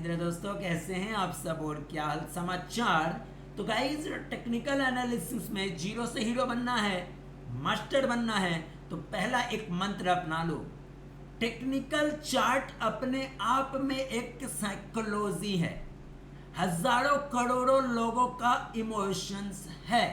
मित्र दोस्तों, कैसे हैं आप सब और क्या हाल समाचार। तो गाइस, टेक्निकल एनालिसिस में जीरो से हीरो बनना है, मास्टर बनना है, तो पहला एक मंत्र अपना लो। टेक्निकल चार्ट अपने आप में एक साइकोलॉजी है, हजारों करोड़ों लोगों का इमोशंस है।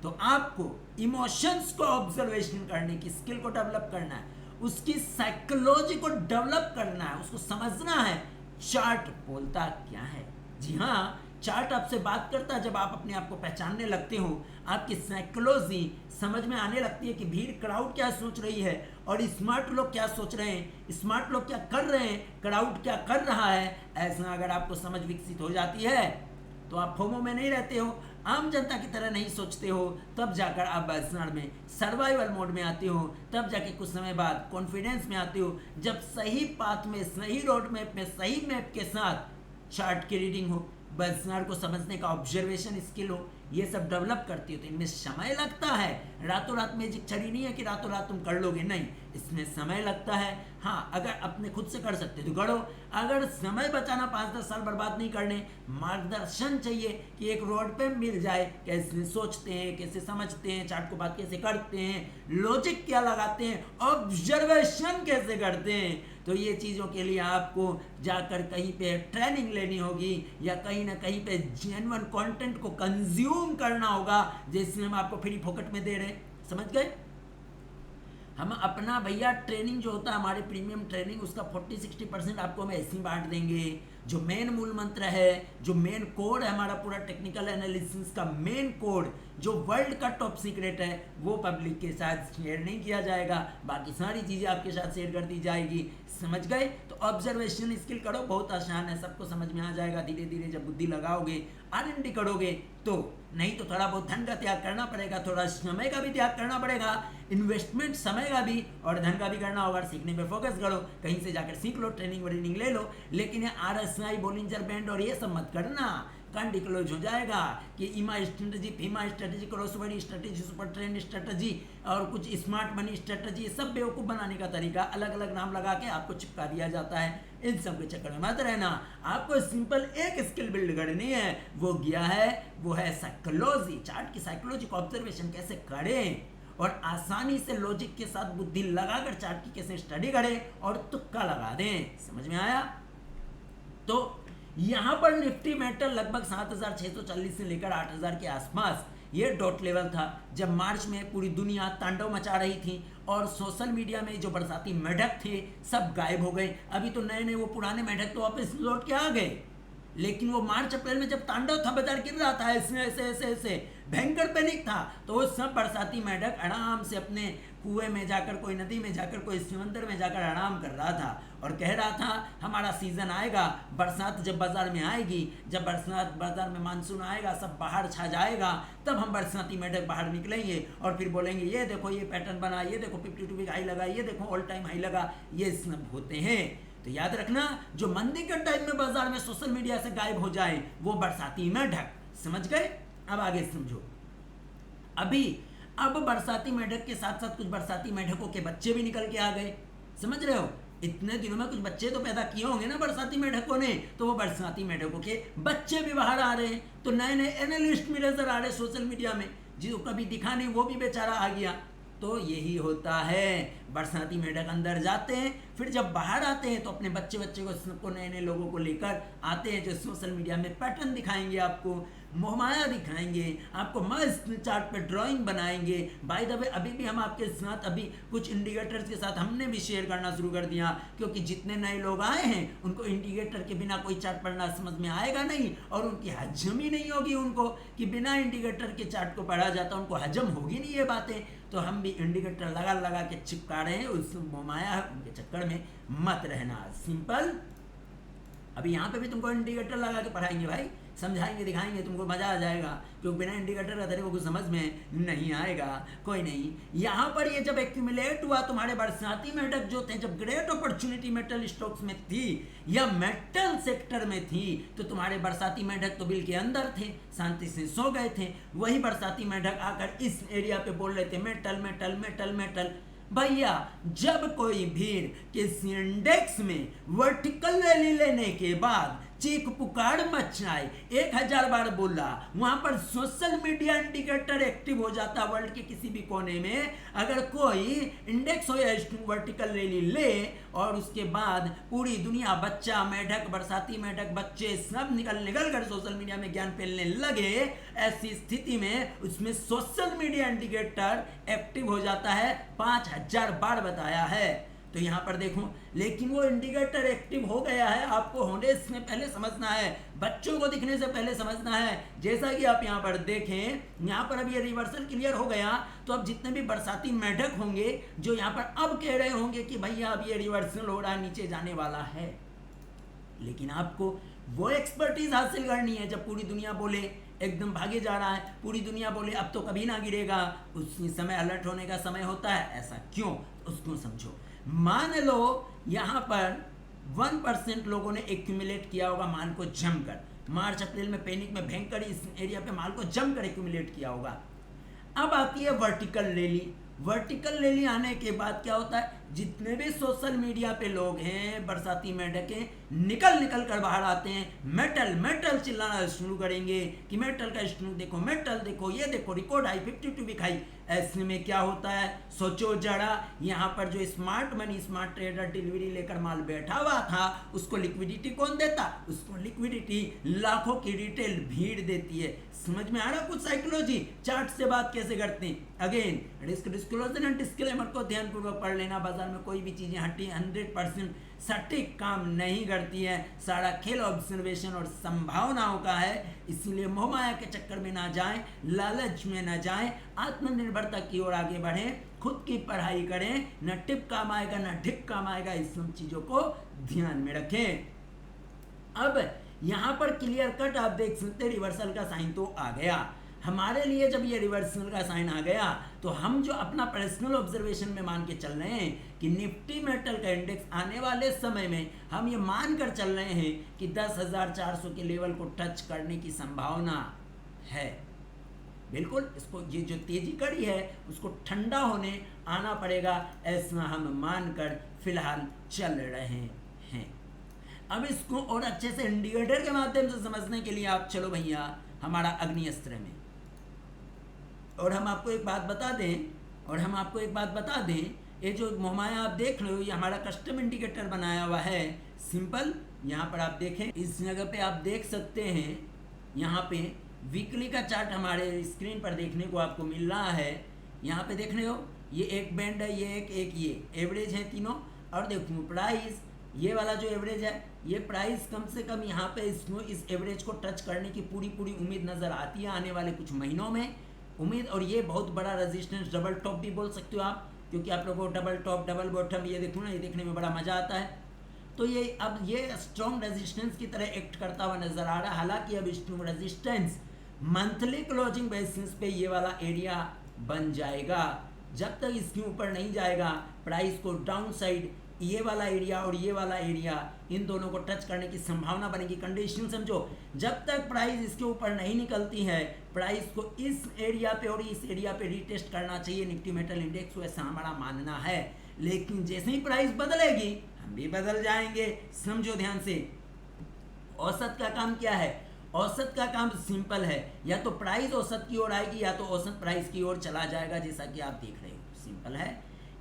तो आपको इमोशंस को ऑब्जर्वेशन करने की स्किल को डेवलप करना है, उसकी साइकोलॉजी को डेवलप करना है, उसको समझना है चार्ट बोलता क्या है। जी हाँ, चार्ट आपसे बात करता है। जब आप अपने आप को पहचानने लगते हो, आपकी साइकोलॉजी समझ में आने लगती है कि भीड़ क्राउड क्या सोच रही है और स्मार्ट लोग क्या सोच रहे हैं, स्मार्ट लोग क्या कर रहे हैं, क्राउड क्या कर रहा है। ऐसा अगर आपको समझ विकसित हो जाती है तो आप फोमो में नहीं रहते हो, आम जनता की तरह नहीं सोचते हो। तब जाकर आप बाजार में सर्वाइवल मोड में आते हो, तब जाके कुछ समय बाद कॉन्फिडेंस में आते हो, जब सही पाथ में, सही रोड मैप में, सही मैप के साथ चार्ट की रीडिंग हो, बाजार को समझने का ऑब्जर्वेशन स्किल हो, ये सब डेवलप करती हो। तो इनमें समय लगता है, रातों रात मैजिक छड़ी नहीं है कि रातों रात तुम कर लोगे, नहीं, इसमें समय लगता है। हाँ, अगर अपने खुद से कर सकते तो करो, अगर समय बचाना 5-10 साल बर्बाद नहीं करने, मार्गदर्शन चाहिए कि एक रोड पे मिल जाए, कैसे सोचते हैं, कैसे समझते हैं, चार्ट को बात कैसे करते हैं, लॉजिक क्या लगाते हैं, ऑब्जर्वेशन कैसे करते हैं। तो ये चीज़ों के लिए आपको जाकर कहीं पे ट्रेनिंग लेनी होगी या कहीं ना कहीं पे जेन्युइन कंटेंट को कंज्यूम करना होगा, जिसमें हम आपको फ्री फोकट में दे रहे हैं। समझ गए? हम अपना भैया ट्रेनिंग जो होता है, हमारे प्रीमियम ट्रेनिंग, उसका 40-60% आपको हम ऐसे ही बांट देंगे। जो मेन मूल मंत्र है, जो मेन कोड है, हमारा पूरा टेक्निकल एनालिसिस का मेन कोड, जो वर्ल्ड का टॉप सीक्रेट है, वो पब्लिक के साथ शेयर नहीं किया जाएगा, बाकी सारी चीज़ें आपके साथ शेयर कर दी जाएगी। समझ गए? तो ऑब्जर्वेशन स्किल करो, बहुत आसान है, सबको समझ में आ जाएगा। धीरे धीरे जब बुद्धि लगाओगे, R&D करोगे, तो नहीं तो थोड़ा बहुत धन का त्याग करना पड़ेगा, थोड़ा समय का भी त्याग करना पड़ेगा, इन्वेस्टमेंट समय का भी और धन का भी करना होगा। सीखने पे फोकस करो, कहीं से जाकर सीख लो, ट्रेनिंग व्रेनिंग ले लो, लेकिन ये RSI, बोलिंजर बैंड और ये सब मत करना, कान डिक्लोज हो जाएगा कि इमा स्ट्रेटजी, फीमा strategy, crossover strategy, super trend strategy और कुछ स्मार्ट मनी स्ट्रेटजी, ये सब बेवकूफ़ बनाने का तरीका, अलग अलग नाम लगा के आपको चिपका दिया जाता है। इन सब के चक्कर में मत रहना। आपको सिंपल एक स्किल बिल्ड करनी है, वो गया है, वो है साइकोलॉजी। चार्ट की साइकोलॉजी को ऑब्जर्वेशन कैसे करें और आसानी से लॉजिक के साथ बुद्धि लगाकर चार्ट की कैसे स्टडी करें और तुक्का लगा दें। समझ में आया? तो यहां पर निफ्टी मेटल लगभग 7,640 से लेकर 8,000 के आसपास ये डॉट लेवल था, जब मार्च में पूरी दुनिया तांडव मचा रही थी और सोशल मीडिया में जो बरसाती मेढक थे सब गायब हो गए। अभी तो नए नए वो पुराने मेढक तो वापस लौट के आ गए, लेकिन वो मार्च अप्रैल में जब तांडव था, बाजार गिर रहा था, ऐसे ऐसे ऐसे ऐसे भयंकर पैनिक था, तो वो सब बरसाती मेढक आराम से अपने कुएं में जाकर, कोई नदी में जाकर, कोई समंदर में जाकर आराम कर रहा था और कह रहा था हमारा सीजन आएगा, बरसात जब बाजार में आएगी, जब बरसात बाजार में मानसून आएगा, सब बाहर छा जाएगा, तब हम बरसाती मेढक बाहर निकलेंगे और फिर बोलेंगे ये देखो ये पैटर्न बना, ये देखो 52 वीक हाई लगा, ये देखो ऑल टाइम हाई लगा। ये सब होते हैं। तो याद रखना, जो मंदी के टाइम में बाजार में सोशल मीडिया से गायब हो जाए, वो बरसाती मेढक। समझ गए? अब आगे समझो। अब बरसाती मेढक के साथ साथ कुछ बरसाती मेढकों के बच्चे भी निकल के आ गए। समझ रहे हो? इतने दिनों में कुछ बच्चे तो पैदा किए होंगे ना बरसाती मेढकों ने, तो वो बरसाती मेढकों के बच्चे भी बाहर आ रहे हैं। तो नए नए एनालिस्ट भी नजर आ रहे सोशल मीडिया में, जो कभी दिखा नहीं वो भी बेचारा आ गया। तो यही होता है, बरसाती मेढक अंदर जाते हैं, फिर जब बाहर आते हैं तो अपने बच्चे को, सबको, नए नए लोगों को लेकर आते हैं, जो सोशल मीडिया में पैटर्न दिखाएंगे, आपको मोहमाया दिखाएंगे, आपको मस्त चार्ट पे ड्राइंग बनाएंगे। बाय द वे, अभी भी हम आपके साथ अभी कुछ इंडिकेटर्स के साथ हमने भी शेयर करना शुरू कर दिया, क्योंकि जितने नए लोग आए हैं उनको इंडिकेटर के बिना कोई चार्ट पढ़ना समझ में आएगा नहीं और उनकी हजम ही नहीं होगी, उनको कि बिना इंडिकेटर के चार्ट को पढ़ा जाता, उनको हजम होगी नहीं ये बातें। तो हम भी इंडिकेटर लगा लगा के चिपका रहे हैं, उस मोहमाया उनके चक्कर में मत रहना। सिंपल। अभी यहाँ पे भी तुमको इंडिकेटर लगा के पढ़ाएंगे भाई, समझाएंगे, दिखाएंगे, तुमको मजा आ जाएगा, क्योंकि बिना इंडिकेटर का तेरे को कुछ समझ में नहीं आएगा। कोई नहीं, यहाँ पर ये जब एक्यूमुलेट हुआ, तुम्हारे बरसाती मेढक जो थे, जब ग्रेट अपॉर्चुनिटी मेटल स्टॉक्स में थी या मेटल सेक्टर में थी, तो तुम्हारे बरसाती मेढक तो बिल के अंदर थे, शांति से सो गए थे। वही बरसाती मेढक आकर इस एरिया पे बोल रहे थे मेटल मेटल मेटल मेटल। भैया, जब कोई भीड़ किसी इंडेक्स में वर्टिकल रैली लेने के बाद चीख पुकार मचाए, 1000 बार बोला, वहां पर सोशल मीडिया इंडिकेटर एक्टिव हो जाता। वर्ल्ड के किसी भी कोने में अगर कोई इंडेक्स हो या वर्टिकल रैली ले और उसके बाद पूरी दुनिया, बच्चा, मेढक, बरसाती मेढक, बच्चे सब निकल कर सोशल मीडिया में ज्ञान फैलने लगे, ऐसी स्थिति में उसमें सोशल मीडिया इंडिकेटर एक्टिव हो जाता है। 5000 बार बताया है। तो यहाँ पर देखो, लेकिन वो इंडिकेटर एक्टिव हो गया है, आपको होने से पहले समझना है, बच्चों को दिखने से पहले समझना है। जैसा कि आप यहाँ पर देखें, यहाँ पर अब ये रिवर्सल क्लियर हो गया, तो अब जितने भी बरसाती मेढक होंगे जो यहाँ पर अब कह रहे होंगे कि भैया अब ये रिवर्सल हो रहा है, नीचे जाने वाला है, लेकिन आपको वो एक्सपर्टीज हासिल करनी है। जब पूरी दुनिया बोले एकदम भागे जा रहा है, पूरी दुनिया बोले अब तो कभी ना गिरेगा, उस समय अलर्ट होने का समय होता है। ऐसा क्यों, उसको समझो। मान लो यहां पर 1% लोगों ने एक्यूमुलेट किया होगा माल को जमकर, मार्च अप्रैल में पैनिक में भयंकर इस एरिया पे माल को जमकर एक्यूमुलेट किया होगा। अब आती है वर्टिकल रैली। वर्टिकल रैली आने के बाद क्या होता है, जितने भी सोशल मीडिया पे लोग हैं, बरसाती मेढकें निकल कर बाहर आते हैं, मेटल मेटल चिल्लाना शुरू करेंगे कि मेटल का स्टॉक देखो, मेटल देखो, ये देखो, रिकॉर्ड हाई, 52 वीक हाई। ऐसे में क्या होता है, सोचो जरा, यहाँ पर जो smart money, smart trader delivery लेकर माल बैठा हुआ था, उसको लिक्विडिटी कौन देता, उसको लिक्विडिटी लाखों की रिटेल भीड़ देती है। समझ में आ रहा कुछ साइकोलॉजी, चार्ट से बात कैसे करते हैं। Again risk disclosure and disclaimer को ध्यानपूर्वक पढ़ लेना। बाजार में कोई भी चीजें 100% सटीक काम नहीं करती है, सारा खेल ऑब्जर्वेशन और संभावनाओं का है। इसीलिए मोहमाया के चक्कर में ना जाएं, लालच में ना जाएं, आत्मनिर्भरता की ओर आगे बढ़ें, खुद की पढ़ाई करें, न टिप काम आएगा न ढिप काम आएगा, इस सब चीजों को ध्यान में रखें। अब यहां पर क्लियर कट आप देख सकते हैं, रिवर्सल का साइन तो आ गया हमारे लिए। जब ये रिवर्सल का साइन आ गया तो हम जो अपना पर्सनल ऑब्जर्वेशन में मान के चल रहे हैं कि निफ्टी मेटल का इंडेक्स आने वाले समय में हम ये मान कर चल रहे हैं कि 10,400 के लेवल को टच करने की संभावना है। बिल्कुल, इसको ये जो तेजी कड़ी है उसको ठंडा होने आना पड़ेगा, ऐसा हम मानकर फिलहाल चल रहे हैं। अब इसको और अच्छे से इंडिकेटर के माध्यम से समझने के लिए आप चलो भैया हमारा अग्नि अस्त्र में, और हम आपको एक बात बता दें, ये जो मोहमाया आप देख रहे हो, ये हमारा कस्टम इंडिकेटर बनाया हुआ है, सिंपल। यहाँ पर आप देखें, इस जगह पे आप देख सकते हैं, यहाँ पे वीकली का चार्ट हमारे स्क्रीन पर देखने को आपको मिल रहा है। यहाँ पे देख रहे हो, ये एक बैंड है, ये एक ये एवरेज है तीनों। और देखो प्राइस, ये वाला जो एवरेज है, ये प्राइस कम से कम यहाँ पे इसको इस एवरेज को टच करने की पूरी उम्मीद नज़र आती है आने वाले कुछ महीनों में उम्मीद। और ये बहुत बड़ा रेजिस्टेंस, डबल टॉप भी बोल सकते हो आप, क्योंकि आप लोगों को डबल टॉप डबल बॉटम ये देखो ना, ये देखने में बड़ा मजा आता है। तो ये अब ये स्ट्रॉन्ग रेजिस्टेंस की तरह एक्ट करता हुआ नजर आ रहा है। हालांकि अब strong resistance monthly closing basis पे ये वाला एरिया बन जाएगा। जब तक इसके ऊपर नहीं जाएगा, प्राइस को डाउन साइड ये वाला एरिया और ये वाला एरिया, इन दोनों को टच करने की संभावना बनेगी। कंडीशन समझो, जब तक प्राइस इसके ऊपर नहीं निकलती है, प्राइस को इस एरिया पे और इस एरिया पे रीटेस्ट करना चाहिए निफ्टी मेटल इंडेक्स को, ऐसा हमारा मानना है। लेकिन जैसे ही प्राइस बदलेगी हम भी बदल जाएंगे। समझो ध्यान से, औसत का काम क्या है, औसत का काम सिंपल है, या तो प्राइस औसत की ओर आएगी या तो औसत प्राइस की ओर चला जाएगा, जैसा कि आप देख रहे हो, सिंपल है।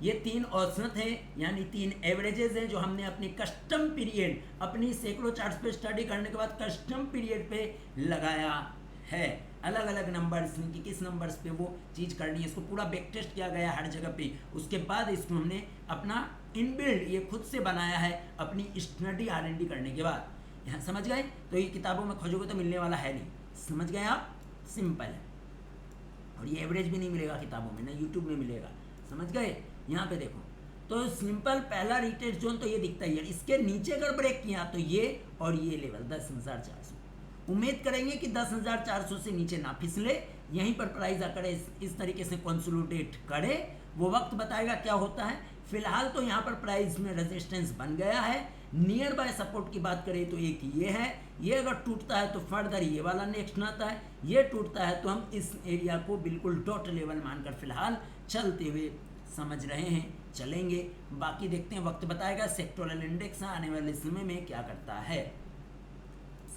ये 3 औसत हैं, यानी 3 एवरेजेस हैं जो हमने अपनी कस्टम पीरियड, अपनी सैकड़ों चार्ट्स पे स्टडी करने के बाद कस्टम पीरियड पे लगाया है। अलग अलग नंबर्स कि किस नंबर्स पे वो चीज़ करनी है, इसको पूरा बैक टेस्ट किया गया हर जगह पे। उसके बाद इसको हमने अपना इनबिल्ड ये खुद से बनाया है अपनी स्टडी R&D करने के बाद। यहाँ समझ गए? तो ये किताबों में खोजोगे तो मिलने वाला है नहीं, समझ गए आप? सिंपल है। और ये एवरेज भी नहीं मिलेगा किताबों में, ना यूट्यूब में मिलेगा, समझ गए? यहाँ पे देखो, तो सिंपल पहला रिटेस्ट जोन तो ये दिखता ही है, इसके नीचे अगर ब्रेक किया तो ये और ये लेवल 10,400, उम्मीद करेंगे कि 10,400 से नीचे ना फिसले, यहीं पर प्राइस आकर इस तरीके से कंसोलिडेट करे। वो वक्त बताएगा क्या होता है। फिलहाल तो यहाँ पर प्राइस में रेजिस्टेंस बन गया है। नियर बाय सपोर्ट की बात करें तो एक ये है, ये अगर टूटता है तो फर्दर ये वाला नेक्स्ट आता है, ये टूटता है तो हम इस एरिया को बिल्कुल डॉट लेवल मानकर फिलहाल चलते हुए समझ रहे हैं, चलेंगे। बाकी देखते हैं, वक्त बताएगा सेक्टोरल इंडेक्स आने वाले समय में क्या करता है।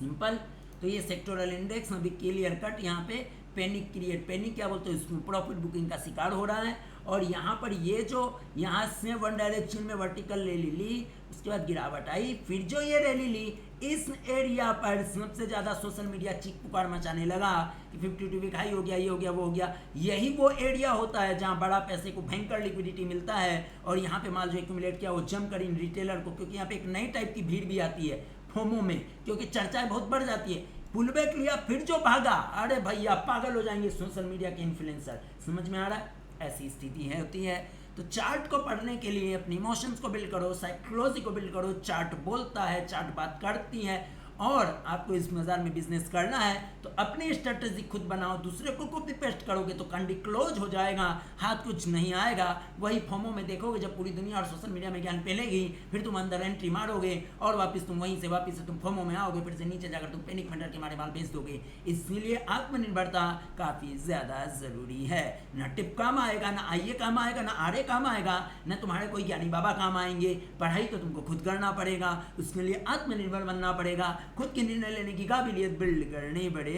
सिंपल। तो ये सेक्टोरल इंडेक्स अभी क्लियर कट यहाँ पे पैनिक क्रिएट, पैनिक क्या बोलते हैं, इसमें प्रॉफिट बुकिंग का शिकार हो रहा है। और यहाँ पर ये जो यहाँ से वन डायरेक्शन में वर्टिकल रैली ली, उसके बाद गिरावट आई, फिर जो ये रैली ली, इस एरिया पर सबसे ज़्यादा सोशल मीडिया चीख पुकार मचाने लगा कि 52 वीक हाई हो गया, ये हो गया, वो हो गया। यही वो एरिया होता है जहाँ बड़ा पैसे को भयंकर लिक्विडिटी मिलता है और यहाँ पे माल जो एक्यूमुलेट किया वो जम कर इन रिटेलर को, क्योंकि यहाँ पे एक नई टाइप की भीड़ भी आती है फोमो में, क्योंकि चर्चाएं बहुत बढ़ जाती है। पुलबैक लिया, फिर जो भागा, अरे भैया पागल हो जाएंगे सोशल मीडिया के इन्फ्लुएंसर। समझ में आ रहा है? ऐसी स्थिति है होती है। तो चार्ट को पढ़ने के लिए अपनी इमोशंस को बिल्ड करो, साइकोलॉजी को बिल्ड करो। चार्ट बोलता है, चार्ट बात करती है, और आपको इस बाजार में बिजनेस करना है तो अपनी स्ट्रेटेजी खुद बनाओ। दूसरे को कॉपी पेस्ट करोगे तो कंडी क्लोज हो जाएगा, हाथ कुछ नहीं आएगा। वही फोमो में देखोगे, जब पूरी दुनिया और सोशल मीडिया में ज्ञान फैलेगी, फिर तुम अंदर एंट्री मारोगे और वापस तुम वहीं से वापस से तुम फोमो में आओगे, फिर से नीचे जाकर तुम पैनिक में डर के मारे माल बेच दोगे। इसलिए आत्मनिर्भरता काफ़ी ज़्यादा ज़रूरी है। ना टिप काम आएगा, ना आईए काम आएगा, ना आरे काम आएगा, ना तुम्हारे कोई ज्ञानी बाबा काम आएंगे। पढ़ाई तो तुमको खुद करना पड़ेगा, उसके लिए आत्मनिर्भर बनना पड़ेगा, खुद की निर्णय लेने की काबिलियत बिल्ड करनी पड़ेगी।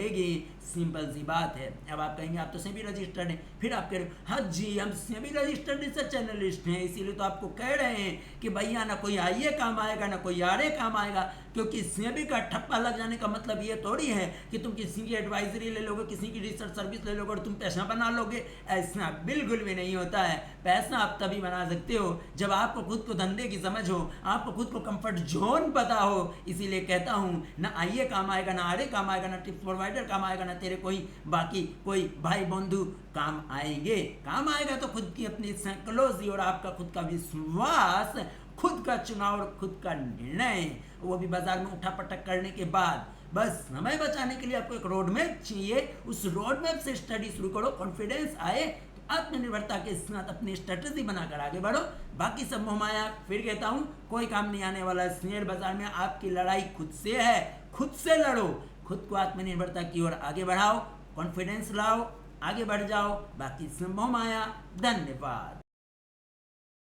सिंपल सी बात है। अब आप कहेंगे आप तो सेबी रजिस्टर्ड हैं, फिर आप कह रहे हो हाँ जी हम सेबी रजिस्टर्ड रिसर्च एनालिस्ट हैं, इसीलिए तो आपको कह रहे हैं कि भैया ना कोई आईए काम आएगा, ना कोई आरए काम आएगा। क्योंकि सेबी का ठप्पा लग जाने का मतलब ये थोड़ी है कि तुम किसी की एडवाइजरी ले लोगे, किसी की रिसर्च सर्विस ले लोगे और तुम पैसा बना लोगे। ऐसा बिल्कुल भी नहीं होता है। पैसा आप तभी बना सकते हो जब आपको खुद को धंधे की समझ हो, आपको खुद को कंफर्ट जोन पता हो। इसीलिए कहता हूँ ना आईए काम आएगा, ना आरए काम आएगा, ना टिप्स प्रोवाइडर काम आएगा, ना तेरे कोई बाकी कोई भाई बंधु काम आएंगे। काम आएगा तो खुद की अपनी साइकोलॉजी और आपका खुद का विश्वास, खुद का चुनाव और खुद का निर्णय, वो भी बाजार में उठा पटक करने के बाद। बस समय बचाने के लिए आपको एक रोड मैप चाहिए, उस रोड मैप से स्टडी शुरू करो, कॉन्फिडेंस आए तो आत्मनिर्भरता के साथ अपनी स्ट्रेटेजी बनाकर आगे बढ़ो। बाकी सब मोहमाया, फिर कहता हूँ कोई काम नहीं आने वाला। शेयर बाजार में आपकी लड़ाई खुद से है, खुद से लड़ो, खुद को आत्मनिर्भरता की ओर आगे बढ़ाओ, कॉन्फिडेंस लाओ, आगे बढ़ जाओ। बाकी सब मोहमाया। धन्यवाद।